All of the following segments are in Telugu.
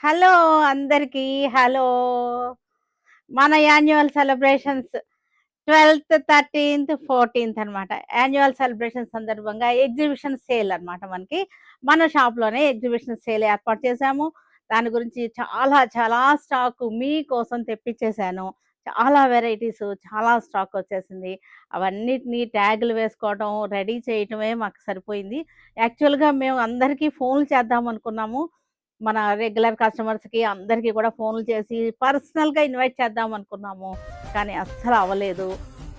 హలో అందరికీ. హలో. మన యాన్యువల్ సెలబ్రేషన్స్ 12థ్, 13థ్, 14థ్ అనమాట. యాన్యువల్ సెలబ్రేషన్ సందర్భంగా ఎగ్జిబిషన్ సేల్ అనమాట మనకి. మన షాప్‌లోనే ఎగ్జిబిషన్ సేల్ ఏర్పాటు చేశాము. దాని గురించి చాలా చాలా స్టాకు మీకోసం తెప్పిచ్చేసాను. చాలా వెరైటీసు, చాలా స్టాక్ వచ్చేసింది. అవన్నిటిని ట్యాగులు వేసుకోవటం, రెడీ చేయటమే మాకు సరిపోయింది. యాక్చువల్‌గా మేము అందరికీ ఫోన్‌లు చేద్దామనుకున్నాము. మన రెగ్యులర్ కస్టమర్స్‌కి అందరికీ కూడా ఫోన్‌లు చేసి పర్సనల్‌గా ఇన్వైట్ చేద్దాం అనుకున్నాము. కానీ అస్సలు అవ్వలేదు.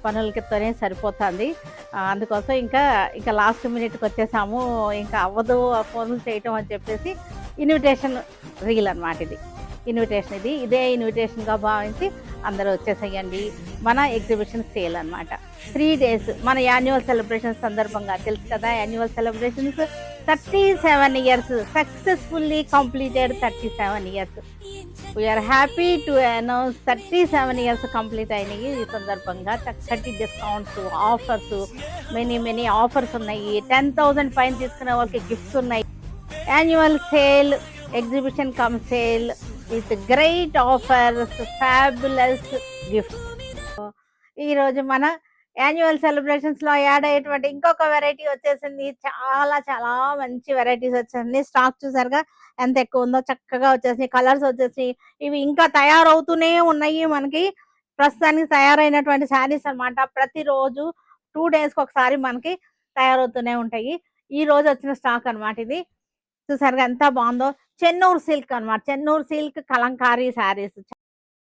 పనులతోనే సరిపోతాంది. అందుకోసం ఇంకా లాస్ట్ మినిట్‌కొచ్చేసాము. ఇంకా అవ్వదు ఆ ఫోన్‌లు చేయటం అని చెప్పేసి ఇన్విటేషన్ రీల్ అనమాట ఇది. ఇన్విటేషన్ ఇది. ఇదే ఇన్విటేషన్‌గా భావించి అందరూ వచ్చేసేయండి. మన ఎగ్జిబిషన్ సేల్ అనమాట. 3 డేస్ మన యాన్యువల్ సెలబ్రేషన్ సందర్భంగా తెలుసు కదా! Annual celebrations 37 years successfully completed 37 years. We are happy to announce 37 years complete అయినాయి. ఈ సందర్భంగా చక్కటి డిస్కౌంట్స్, ఆఫర్స్ మెనీ ఆఫర్స్ ఉన్నాయి. 10,000 పైన తీసుకునే వాళ్ళకి గిఫ్ట్స్ ఉన్నాయి. Annual sale, exhibition come sale with great offers, fabulous gifts. ఈరోజు మన యాన్యువల్ సెలబ్రేషన్స్‌లో యాడ్ అయ్యేటువంటి ఇంకొక వెరైటీ వచ్చేసింది. చాలా చాలా మంచి వెరైటీస్ వచ్చేసింది. స్టాక్ చూసారుగా ఎంత ఎక్కువ ఉందో, చక్కగా వచ్చేసినాయి. కలర్స్ వచ్చేసినాయి. ఇవి ఇంకా తయారవుతూనే ఉన్నాయి మనకి. ప్రస్తుతానికి తయారైనటువంటి శారీస్ అనమాట. ప్రతిరోజు 2 డేస్‌కి ఒకసారి మనకి తయారవుతూనే ఉంటాయి. ఈ రోజు వచ్చిన స్టాక్ అనమాట ఇది. చూసారుగా ఎంత బావుందో. చెన్నూరు సిల్క్ అనమాట. చెన్నూరు సిల్క్ కలంకారీ శారీస్.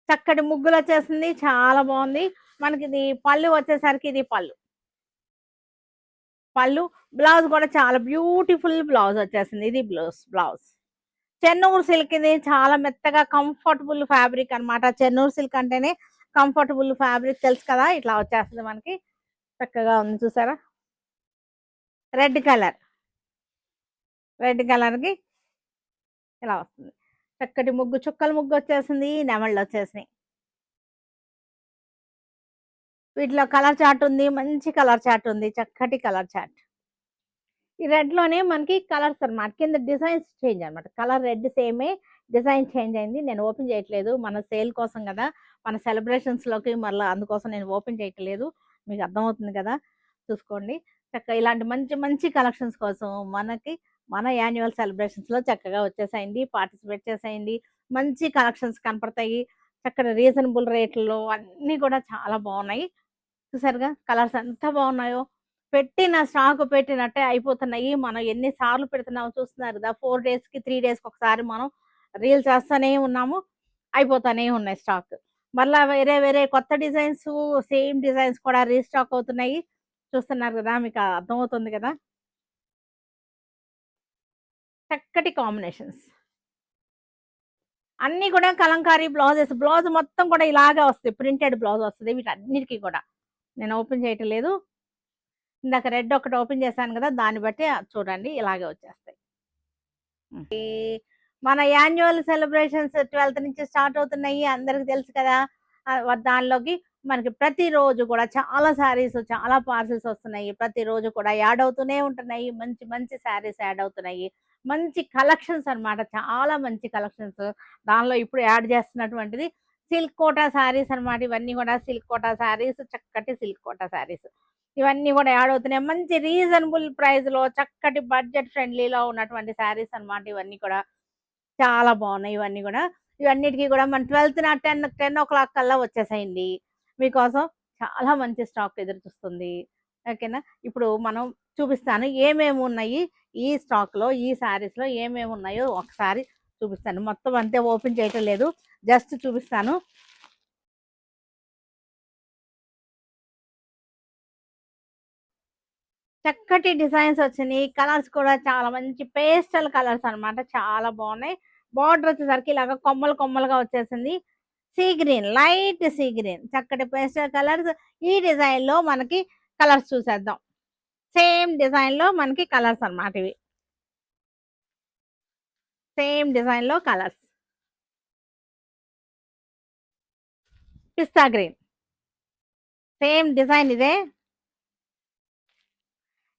చక్కటి ముగ్గులొచ్చేసింది. చాలా బావుంది. మనకిది పళ్ళు వచ్చేసరికి ఇది పళ్ళు. పళ్ళు, బ్లౌజ్ కూడా చాలా బ్యూటిఫుల్ బ్లౌజ్ వచ్చేసింది. ఇది బ్లౌజ్. చెన్నూరు సిల్క్ ఇది చాలా మెత్తగా కంఫర్టబుల్ ఫ్యాబ్రిక్ అనమాట. చెన్నూరు సిల్క్ అంటేనే కంఫర్టబుల్ ఫ్యాబ్రిక్ తెలుసు కదా! ఇట్లా వచ్చేస్తది మనకి. చక్కగా ఉంది చూసారా? Red colour. రెడ్ కలర్‌కి ఇలా వస్తుంది. చక్కటి ముగ్గు, చుక్కల ముగ్గొచ్చేసింది. నెమళ్ళొచ్చేసినాయి. వీటిలో కలర్ చార్ట్ ఉంది. మంచి కలర్ చార్ట్ ఉంది. చక్కటి కలర్ చార్ట్. ఈ రెడ్‌లోనే మనకి కలర్స్ అన్నమాట. కింద డిజైన్స్ చేంజ్ అన్నమాట. కలర్ రెడ్ సేమే. డిజైన్ చేంజ్ అయింది. నేను ఓపెన్ చేయట్లేదు. మన సేల్ కోసం గదా! మన సెలబ్రేషన్స్‌లోకి మరలా అందుకోసం నేను ఓపెన్ చేయట్లేదు. మీకు అర్థమవుతుంది కదా! చూసుకోండి. ఇలాంటి మంచి మంచి కలెక్షన్స్ కోసం మన యాన్యువల్ సెలబ్రేషన్స్‌లో చక్కగా వచ్చేసేయండి. పార్టిసిపేట్ చేసేయండి. మంచి కలెక్షన్స్ కనపడతాయి. చక్కటి రీజనబుల్ రేట్‌ల్లో అన్నీ కూడా చాలా బావున్నాయి. చూసారుగా కలర్స్ ఎంత బావున్నాయో. పెట్టిన స్టాక్ పెట్టినట్టే అయిపోతున్నాయి. మనం ఎన్ని సార్లు పెడుతున్నామో చూస్తున్నారు కదా! 4 డేస్‌కి, 3 డేస్‌కి ఒకసారి మనం రీల్ చేస్తూనే ఉన్నాము. అయిపోతానే ఉన్నాయి స్టాక్. మళ్ళా వేరే వేరే కొత్త డిజైన్సు, సేమ్ డిజైన్స్ కూడా రీస్టాక్ అవుతున్నాయి. చూస్తున్నారు కదా! మీకు అర్థమవుతుంది కదా! చక్కటి కాంబినేషన్స్. అన్నీ కూడా కలంకారీ బ్లౌజెస్. బ్లౌజ్ మొత్తం కూడా ఇలాగే వస్తాయి. ప్రింటెడ్ బ్లౌజ్ వస్తది వీటన్నిటికి కూడా. నేను ఓపెన్ చేయటం లేదు. ఇందాక రెడ్ ఒకటి ఓపెన్ చేశాను కదా! దాన్ని బట్టి చూడండి ఇలాగే వచ్చేస్తాయి. ఈ మన యాన్యువల్ సెలబ్రేషన్స్ 12థ్ నుంచి స్టార్ట్ అవుతున్నాయి. అందరికి తెలుసు కదా! దానిలోకి మనకి ప్రతిరోజు కూడా చాలా శారీస్, చాలా పార్సెల్స్ వస్తున్నాయి. ప్రతిరోజు కూడా యాడ్ అవుతూనే ఉంటున్నాయి. మంచి మంచి శారీస్ యాడ్ అవుతున్నాయి. మంచి కలెక్షన్స్ అన్నమాట. చాలా మంచి కలెక్షన్స్. దానిలో ఇప్పుడు యాడ్ చేస్తున్నటువంటిది సిల్క్ కోటా శారీస్ అన్నమాట. ఇవన్నీ కూడా సిల్క్ కోటా శారీస్, చక్కటి సిల్క్ కోటా శారీస్. ఇవన్నీ కూడా యాడ్ అవుతున్నాయి. మంచి రీజనబుల్ ప్రైస్‌లో చక్కటి బడ్జెట్ ఫ్రెండ్లీలో ఉన్నటువంటి శారీస్ అన్నమాట ఇవన్నీ కూడా. చాలా బావున్నాయి ఇవన్నీ గూడా. ఇవన్నిటికి గూడా మన 12థ్ 10:00 కల్లా వచ్చేసేయండి. మీకోసం చాలా మంచి స్టాక్ ఎదురు చూస్తుంది. ఓకేనా? ఇప్పుడు మనం చూపిస్తాను ఏమేమున్నాయి ఈ స్టాక్‌లో, ఈ శారీస్‌లో ఏమేమున్నాయో ఒకసారి చూపిస్తాను. మొత్తం అంతే ఓపెన్ చేయటం లేదు. జస్ట్ చూపిస్తాను. చక్కటి డిజైన్స్ వచ్చినియి. కలర్స్ కూడా చాలా మంచి పేస్టల్ కలర్స్ అన్నమాట. చాలా బావున్నాయి. బోర్డర్ వచ్చేసరికి ఇలాగ కొమ్మలు కొమ్మలుగా వచ్చేసింది. Sea green, light sea green. చక్కటి పేస్టల్ కలర్స్. ఈ డిజైన్‌లో మనకి కలర్స్ చూసేద్దాం. సేమ్ డిజైన్‌లో మనకి కలర్స్ అన్నమాట ఇవి. సేమ్ డిజైన్‌లో కలర్స్. పిస్తా గ్రీన్. సేమ్ డిజైన్ ఇదే.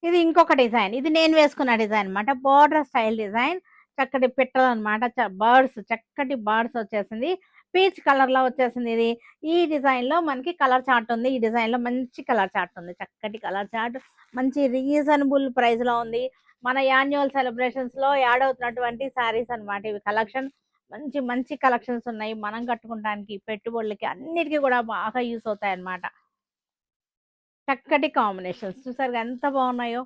ఇది ఇంకొక డిజైన్. ఇది నేను వేసుకున్న డిజైన్ అన్నమాట. Border style design. చక్కటి పిట్టలనమాట. బర్డ్స్ చక్కటి బర్డ్స్ వచ్చేసింది. పీచ్ కలర్‌లో వచ్చేసింది ఇది. ఈ డిజైన్‌లో మనకి కలర్ చార్ట్ ఉంది. ఈ డిజైన్‌లో మంచి కలర్ చార్ట్ ఉంది. చక్కటి కలర్ చార్ట్ మంచి రీజనబుల్ ప్రైస్‌లో ఉంది. మన యాన్యువల్ సెలబ్రేషన్స్‌లో యాడ్ అవుతున్నటువంటి శారీస్ అన్నమాట ఇవి కలెక్షన్. మంచి మంచి కలెక్షన్స్ ఉన్నాయి. మనం కట్టుకుంటానికి, పెట్టుబడులకి అన్నిటికి కూడా బాగా యూజ్ అవుతాయన్నమాట. చక్కటి కాంబినేషన్స్ చూసారుగా ఎంత బాగున్నాయో.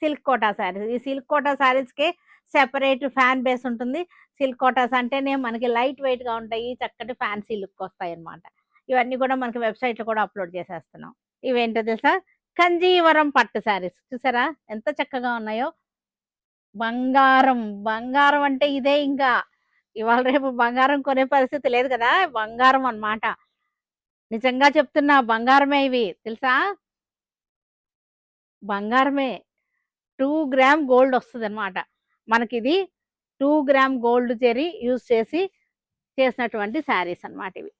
సిల్క్ కోటా శారీస్. ఈ సిల్క్ కోటా శారీస్‌కే సెపరేట్ ఫ్యాన్ బేస్ ఉంటుంది. సిల్క్ కోటాస్ అంటేనే మనకి లైట్ వెయిట్‌గా ఉంటాయి. చక్కటి ఫ్యాన్సీ లుక్ వస్తాయన్నమాట. ఇవన్నీ కూడా మనకి వెబ్‌సైట్‌లో కూడా అప్‌లోడ్ చేసేస్తున్నాం. ఇవేంటో తెలుసా? కంజీవరం పట్టు శారీస్ చూసారా? ఎంత చక్కగా ఉన్నాయో. బంగారం, బంగారం అంటే ఇదే ఇంకా. ఇవాళ రేపు బంగారం కొనే పరిస్థితి లేదు కదా! బంగారం అన్నమాట. నిజంగా చెప్తున్నా బంగారమే ఇవి తెలుసా? బంగారమే. 2 గ్రామ్ గోల్డ్ వస్తదనమాట. మనకిది 2 గ్రామ్ గోల్డ్ జెరీ యూజ్ చేసి చేసినటువంటి శారీస్ అన్నమాట ఇవి.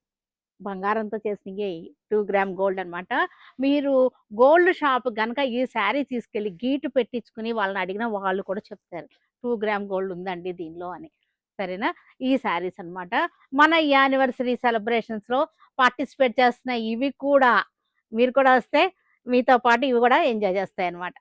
బంగారంతో చేసినయే 2 గ్రామ్ గోల్డ్ అన్నమాట. మీరు గోల్డ్ షాప్ గనక ఈ శారీ తీసుకెళ్ళి గీటు పెట్టించుకొని వాళ్ళని అడిగినా వాళ్ళు కూడా చెప్తారు. 2 గ్రామ్ గోల్డ్ ఉందండి దీనిలో అని. సరేనా? ఈ శారీస్ అన్నమాట. మన ఈ యానివర్సరీ సెలబ్రేషన్స్‌లో పార్టిసిపేట్ చేస్తున్న ఇవి కూడా మీరు కూడా వస్తే మీతో పాటు ఇవి కూడా ఎంజాయ్ చేస్తాయన్నమాట.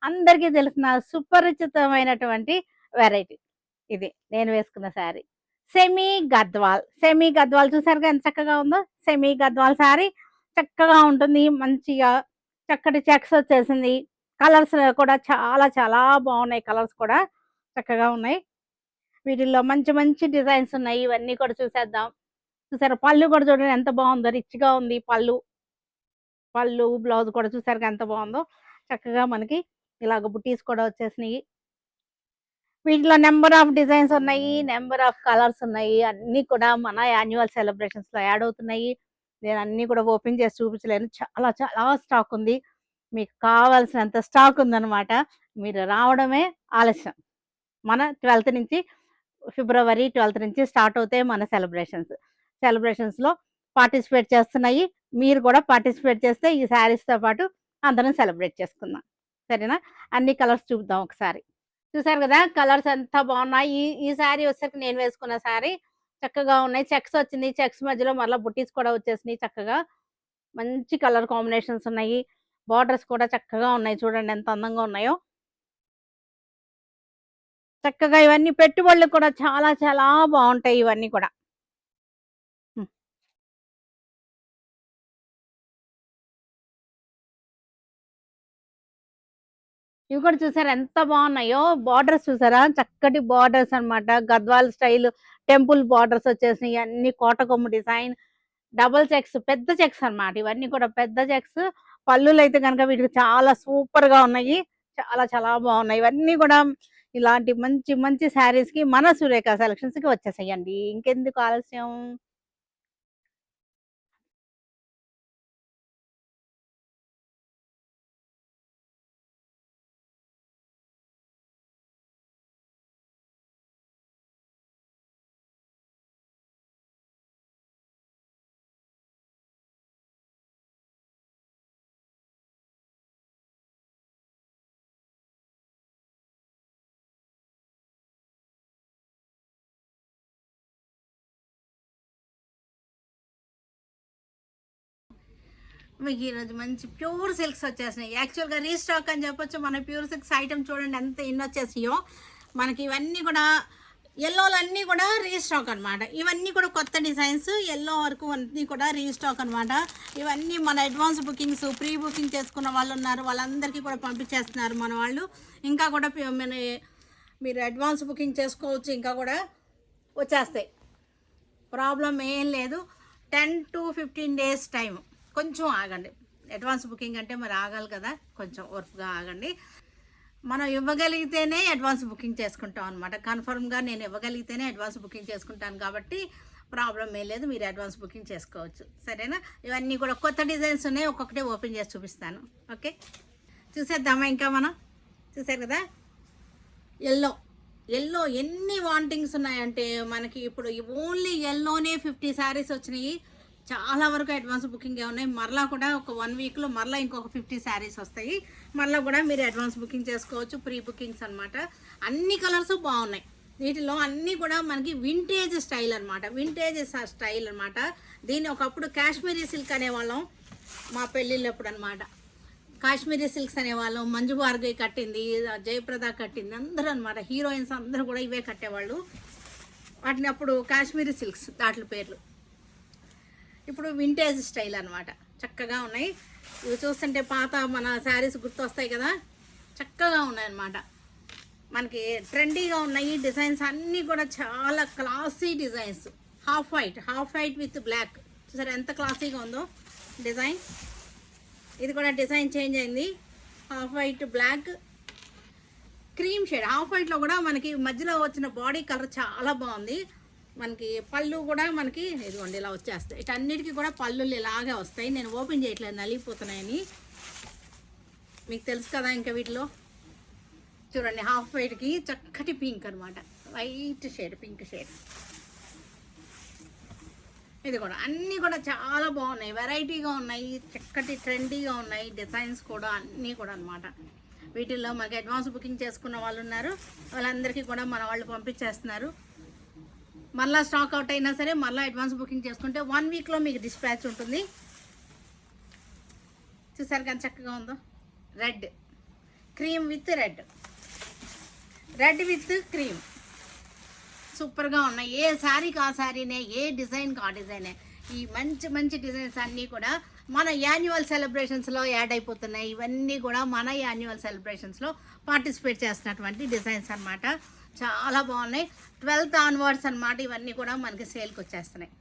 అందరికీ తెలిసిన సుపరిచితమైనటువంటి వెరైటీ. ఇది నేను వేసుకున్న శారీ. సెమీ గద్వాల్. సెమీ గద్వాల్ చూసారుగా ఎంత చక్కగా ఉందో. సెమీ గద్వాల్ శారీ చక్కగా ఉంటుంది. మంచిగా చక్కటి చెక్స్ వచ్చేసింది. కలర్స్ కూడా చాలా చాలా బాగున్నాయి. కలర్స్ కూడా చక్కగా ఉన్నాయి. వీటిల్లో మంచి మంచి డిజైన్స్ ఉన్నాయి. ఇవన్నీ కూడా చూసేద్దాం. చూసారా పళ్ళు కూడా చూడండి ఎంత బాగుందో. రిచ్‌గా ఉంది పళ్ళు. పళ్ళు, బ్లౌజ్ కూడా చూసారుగా ఎంత బాగుందో. చక్కగా మనకి ఇలాగ బుటీస్ కూడా వచ్చేసినియి. వీటిలో నంబర్ ఆఫ్ డిజైన్స్ ఉన్నాయి. నంబర్ ఆఫ్ కలర్స్ ఉన్నాయి. అన్నీ కూడా మన యాన్యువల్ సెలబ్రేషన్స్‌లో యాడ్ అవుతున్నాయి. నేను అన్నీ కూడా ఓపెన్ చేసి చూపించలేను. చాలా చాలా స్టాక్ ఉంది. మీకు కావాల్సినంత స్టాక్ ఉందన్నమాట. మీరు రావడమే ఆలస్యం. మన 12థ్ నుంచి ఫిబ్రవరి 12థ్ నుంచి స్టార్ట్ అవుతాయి మన సెలబ్రేషన్స్. సెలబ్రేషన్స్‌లో పార్టిసిపేట్ చేస్తున్నాయి. మీరు కూడా పార్టిసిపేట్ చేస్తే ఈ శారీస్‌తో పాటు అందరం సెలబ్రేట్ చేసుకుందాం. సరేనా? అన్ని కలర్స్ చూద్దాం ఒకసారి. చూసారు గదా! కలర్స్ ఎంత బావున్నాయి. ఈ ఈ శారీ వచ్చేసరికి నేను వేసుకున్న శారీ చక్కగా ఉన్నాయి. చెక్స్ వచ్చింది. చెక్స్ మధ్యలో మరలా బుట్టీస్ కూడా వచ్చేసినాయి చక్కగా. మంచి కలర్ కాంబినేషన్స్ ఉన్నాయి. బోర్డర్స్ కూడా చక్కగా ఉన్నాయి. చూడండి ఎంత అందంగా ఉన్నాయో. చక్కగా ఇవన్నీ పెట్టుబడులకు కూడా చాలా చాలా బావుంటాయి ఇవన్నీ కూడా. ఇవి కూడా చూసారా ఎంత బాగున్నాయో, బార్డర్స్ చూసారా చక్కటి బార్డర్స్ అన్నమాట. గద్వాల్ స్టైల్ టెంపుల్ బార్డర్స్ వచ్చేసినాయి, అన్ని కోటకొమ్ము డిజైన్, డబుల్ చెక్స్, పెద్ద చెక్స్ అన్నమాట. ఇవన్నీ కూడా పెద్ద చెక్స్. పళ్ళులు అయితే కనుక వీటికి చాలా సూపర్ గా ఉన్నాయి, చాలా చాలా బాగున్నాయి. ఇవన్నీ కూడా ఇలాంటి మంచి మంచి శారీస్ కి మన సురేఖ సెలక్షన్స్ కి వచ్చేసాయండి. ఇంకెందుకు ఆలస్యం. మీకు ఈరోజు మంచి ప్యూర్ సిల్క్స్ వచ్చేసినాయి. యాక్చువల్గా రీస్టాక్ అని చెప్పొచ్చు. మన ప్యూర్ సిల్క్స్ ఐటమ్ చూడండి ఎంత ఇన్ని వచ్చేసినాయో మనకి. ఇవన్నీ కూడా ఎల్లోలు అన్నీ కూడా రీస్టాక్ అనమాట. ఇవన్నీ కూడా కొత్త డిజైన్స్, ఎల్లో వరకు అన్నీ కూడా రీస్టాక్ అనమాట. ఇవన్నీ మన అడ్వాన్స్ బుకింగ్స్, ప్రీ బుకింగ్ చేసుకున్న వాళ్ళు ఉన్నారు, వాళ్ళందరికీ కూడా పంపించేస్తున్నారు మన వాళ్ళు. ఇంకా కూడా మీరు అడ్వాన్స్ బుకింగ్ చేసుకోవచ్చు, ఇంకా కూడా వచ్చేస్తాయి, ప్రాబ్లం ఏం లేదు. 10 to 15 days టైం, కొంచెం ఆగండి. అడ్వాన్స్ బుకింగ్ అంటే మరి ఆగాలి కదా, కొంచెం ఓర్పుగా ఆగండి. మనం ఇవ్వగలిగితేనే అడ్వాన్స్ బుకింగ్ చేసుకుంటాం అనమాట. కన్ఫర్మ్గా నేను ఇవ్వగలిగితేనే అడ్వాన్స్ బుకింగ్ చేసుకుంటాను కాబట్టి ప్రాబ్లం ఏం లేదు, మీరు అడ్వాన్స్ బుకింగ్ చేసుకోవచ్చు, సరేనా. ఇవన్నీ కూడా కొత్త డిజైన్స్ ఉన్నాయి, ఒక్కొక్కటే ఓపెన్ చేసి చూపిస్తాను. ఓకే, చూసేద్దామా. ఇంకా మనం చూసారు కదా ఎల్లో. ఎల్లో ఎన్ని వాంటింగ్స్ ఉన్నాయంటే మనకి ఇప్పుడు ఓన్లీ ఎల్లోనే 50 శారీస్ వచ్చినాయి. చాలా వరకు అడ్వాన్స్ బుకింగే ఉన్నాయి. మరలా కూడా ఒక 1 వీక్లో మరలా ఇంకొక 50 శారీస్ వస్తాయి. మరలా కూడా మీరు అడ్వాన్స్ బుకింగ్ చేసుకోవచ్చు, ప్రీ బుకింగ్స్ అనమాట. అన్ని కలర్స్ బాగున్నాయి. వీటిలో అన్నీ కూడా మనకి వింటేజ్ స్టైల్ అనమాట, వింటేజ్ స్టైల్ అనమాట. దీన్ని ఒకప్పుడు కాశ్మీరీ సిల్క్ అనేవాళ్ళం మా పెళ్ళిళ్ళప్పుడు అనమాట. కాశ్మీరీ సిల్క్స్ అనేవాళ్ళం. మంజు భార్గవి కట్టింది, జయప్రద కట్టింది, అందరూ అనమాట. హీరోయిన్స్ అందరూ కూడా ఇవే కట్టేవాళ్ళు. వాటిని అప్పుడు కాశ్మీరీ సిల్క్స్ దాంట్లో పేర్లు. ఇప్పుడు వింటేజ్ స్టైల్ అనమాట, చక్కగా ఉన్నాయి. ఇవి చూస్తుంటే పాత మన శారీస్ గుర్తొస్తాయి కదా, చక్కగా ఉన్నాయన్నమాట. మనకి ట్రెండీగా ఉన్నాయి డిజైన్స్ అన్నీ కూడా, చాలా classy designs. Half white with black, చూసారా ఎంత క్లాసీగా ఉందో డిజైన్. ఇది కూడా డిజైన్ చేంజ్ అయింది. Half white black cream shade. Half వైట్లో కూడా మనకి మధ్యలో వచ్చిన బాడీ కలర్ చాలా బాగుంది. మనకి పళ్ళు కూడా మనకి ఇదిగోండి ఇలా వచ్చేస్తాయి. ఇటన్నిటికీ కూడా పళ్ళులు ఇలాగే వస్తాయి. నేను ఓపెన్ చేయట్లేదు, నలిగిపోతున్నాయని. మీకు తెలుసు కదా. ఇంకా వీటిలో చూడండి, హాఫ్ వైట్కి చక్కటి పింక్ అనమాట, వైట్ షేడ్, పింక్ షేడ్. ఇది కూడా అన్నీ కూడా చాలా బాగున్నాయి, వెరైటీగా ఉన్నాయి, చక్కటి ట్రెండీగా ఉన్నాయి. డిజైన్స్ కూడా అన్నీ కూడా అనమాట. వీటిల్లో మనకి అడ్వాన్స్ బుకింగ్ చేసుకున్న వాళ్ళు ఉన్నారు, వాళ్ళందరికీ కూడా మన వాళ్ళు పంపించేస్తున్నారు. మళ్ళీ స్టాక్ అవుట్ అయినా సరే మళ్ళీ అడ్వాన్స్ బుకింగ్ చేసుకుంటే 1 వీక్లో మీకు డిస్పాచ్ ఉంటుంది. చూసారు కానీ చక్కగా ఉందో. Red, cream with red, red with cream, సూపర్గా ఉన్నాయి. ఏ శారీకి ఆ శారీనే, ఏ డిజైన్కి ఆ డిజైనే. ఈ మంచి మంచి డిజైన్స్ అన్నీ కూడా మన యాన్యువల్ సెలబ్రేషన్స్లో యాడ్ అయిపోతున్నాయి. ఇవన్నీ కూడా మన యాన్యువల్ సెలబ్రేషన్స్లో పార్టిసిపేట్ చేస్తున్నటువంటి డిజైన్స్ అనమాట. చాలా బాగున్నాయి. 12th onwards అనమాట. ఇవన్నీ కూడా మనకి సేల్కి వచ్చేస్తున్నాయి.